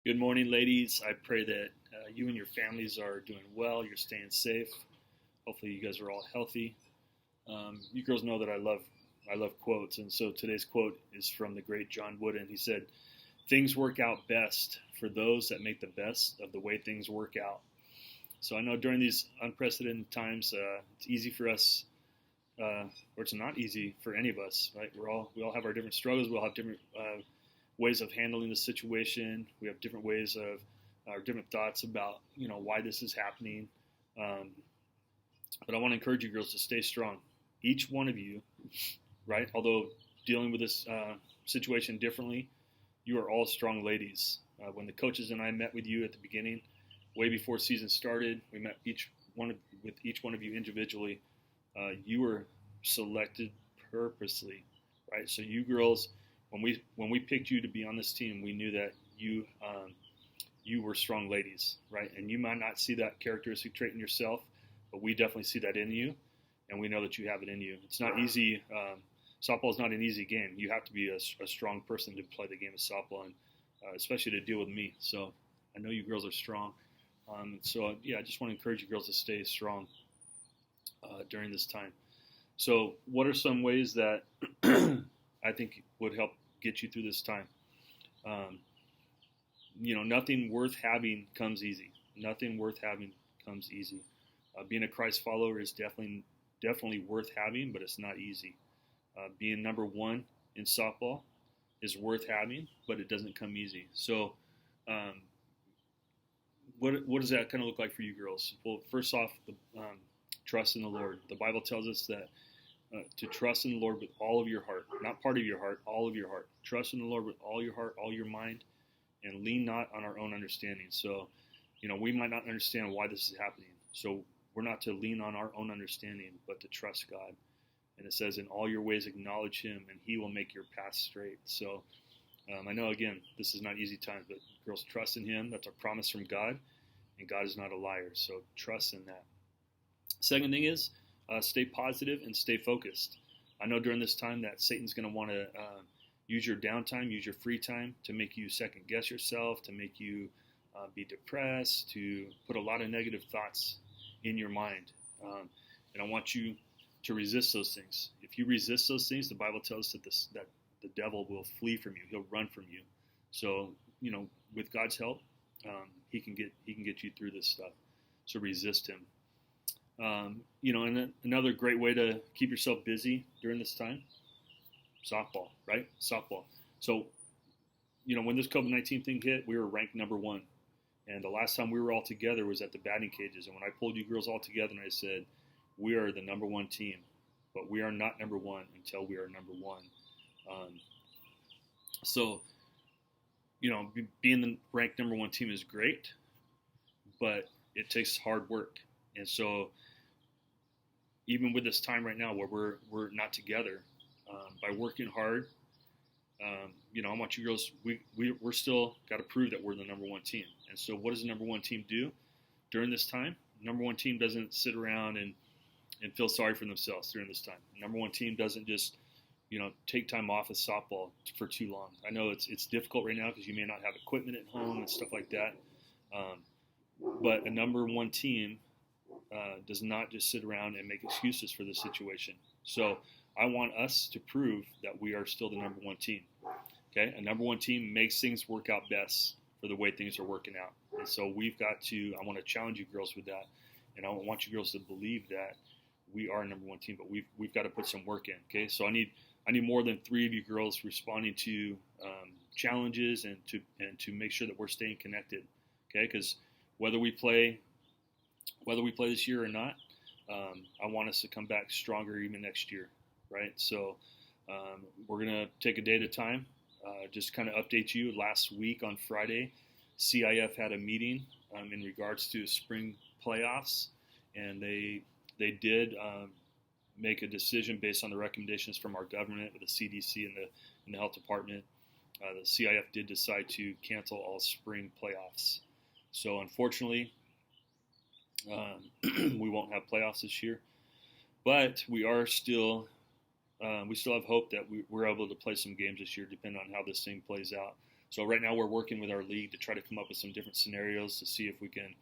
Good morning, ladies. I pray that you and your families are doing well. You're staying safe. Hopefully, you guys are all healthy. You girls know that I love quotes, and so today's quote is from the great John Wooden. He said, "Things work out best for those that make the best of the way things work out." So I know during these unprecedented times, it's easy for us, or it's not easy for any of us. Right? We all have our different struggles. We all have different ways of handling the situation. We have different ways of our different thoughts about why this is happening. Um, but I want to encourage you girls to stay strong. Each one of you, right? Although dealing with this situation differently, you are all strong ladies. When the coaches and I met with you at the beginning, way before season started, we met with each one of you individually. You were selected purposely, right? So you girls, when we picked you to be on this team, we knew that you were strong ladies, right? And you might not see that characteristic trait in yourself, but we definitely see that in you, and we know that you have it in you. It's not easy. Softball is not an easy game. You have to be a strong person to play the game of softball, and especially to deal with me. So I know you girls are strong. I just want to encourage you girls to stay strong during this time. So what are some ways that I think would help get you through this time? Um, Nothing worth having comes easy. Nothing worth having comes easy. Being a Christ follower is definitely worth having, but it's not easy. Being number one in softball is worth having, but it doesn't come easy. So, um, what does that kind of look like for you girls? Well, first off, trust in the Lord. The Bible tells us that to trust in the Lord with all of your heart, not part of your heart, all of your heart. Trust in the Lord with all your heart, all your mind, and lean not on our own understanding. So, we might not understand why this is happening. So we're not to lean on our own understanding, but to trust God. And it says, in all your ways acknowledge him, and he will make your path straight. So I know, again, this is not easy times, but girls, trust in him. That's a promise from God, and God is not a liar. So trust in that. Second thing is stay positive and stay focused. I know during this time that Satan's going to want to use your downtime, use your free time to make you second guess yourself, to make you be depressed, to put a lot of negative thoughts in your mind. And I want you to resist those things. If you resist those things, the Bible tells us that the devil will flee from you. He'll run from you. So, with God's help, he can get you through this stuff. So resist him. And another great way to keep yourself busy during this time, softball, right? Softball. So, when this COVID-19 thing hit, we were ranked number one. And the last time we were all together was at the batting cages. And when I pulled you girls all together and I said, we are the number one team, but we are not number one until we are number one. So, being the ranked number one team is great, but it takes hard work. And so, even with this time right now where we're not together, by working hard, I want you girls. We're still got to prove that we're the number one team. And so, what does the number one team do during this time? Number one team doesn't sit around and feel sorry for themselves during this time. The number one team doesn't just take time off of softball for too long. I know it's difficult right now because you may not have equipment at home and stuff like that. But a number one team does not just sit around and make excuses for the situation. So I want us to prove that we are still the number one team. Okay, a number one team makes things work out best for the way things are working out. And so I want to challenge you girls with that. And I want you girls to believe that we are number one team, but we've got to put some work in. Okay, so I need more than 3 of you girls responding to challenges and to make sure that we're staying connected. Okay, because whether we play this year or not, I want us to come back stronger even next year, right? So we're gonna take a day at a time. Just kind of update you. Last week on Friday, CIF had a meeting in regards to spring playoffs, and they did make a decision based on the recommendations from our government, with the CDC and the health department. The CIF did decide to cancel all spring playoffs. So unfortunately, we won't have playoffs this year, but we still have hope that we're able to play some games this year, depending on how this thing plays out. So right now we're working with our league to try to come up with some different scenarios to see if we can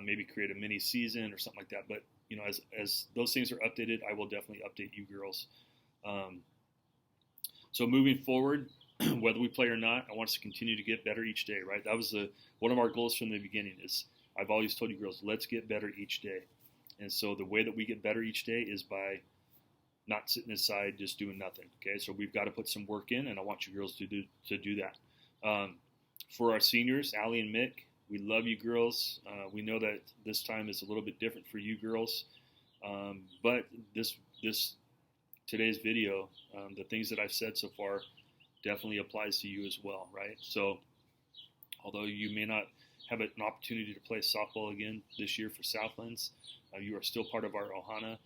maybe create a mini season or something like that. But as those things are updated, I will definitely update you girls. So moving forward, whether we play or not, I want us to continue to get better each day, right? That was one of our goals from the beginning. Is I've always told you girls, let's get better each day. And so the way that we get better each day is by not sitting aside just doing nothing. Okay, so we've got to put some work in, and I want you girls to do that. For our seniors, Allie and Mick, we love you girls. We know that this time is a little bit different for you girls, but today's video, the things that I've said so far, definitely applies to you as well, right? So although you may not have an opportunity to play softball again this year for Southlands, you are still part of our Ohana.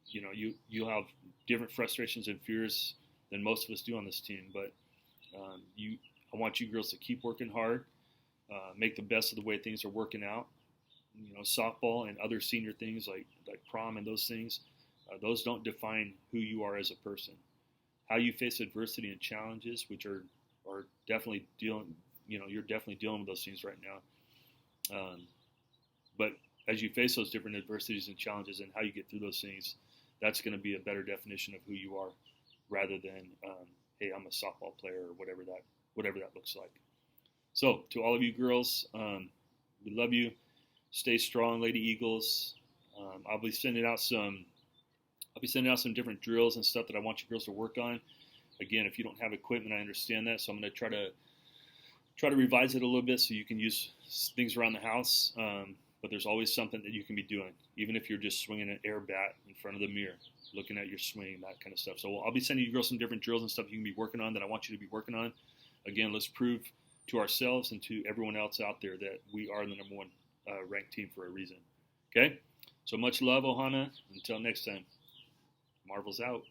You'll have different frustrations and fears than most of us do on this team, but I want you girls to keep working hard, make the best of the way things are working out. Softball and other senior things like prom and those things, those don't define who you are as a person. How you face adversity and challenges, which are definitely dealing, you're definitely dealing with those things right now. But as you face those different adversities and challenges and how you get through those things, that's going to be a better definition of who you are, rather than, hey, I'm a softball player or whatever that looks like. So to all of you girls, we love you. Stay strong, Lady Eagles. I'll be sending out some different drills and stuff that I want you girls to work on. Again, if you don't have equipment, I understand that, so I'm going to try to revise it a little bit so you can use things around the house. But there's always something that you can be doing, even if you're just swinging an air bat in front of the mirror, looking at your swing, that kind of stuff. So I'll be sending you girls some different drills and stuff you can be working on that I want you to be working on. Again, let's prove to ourselves and to everyone else out there that we are the number one ranked team for a reason. Okay? So much love, Ohana. Until next time. Marvel's out.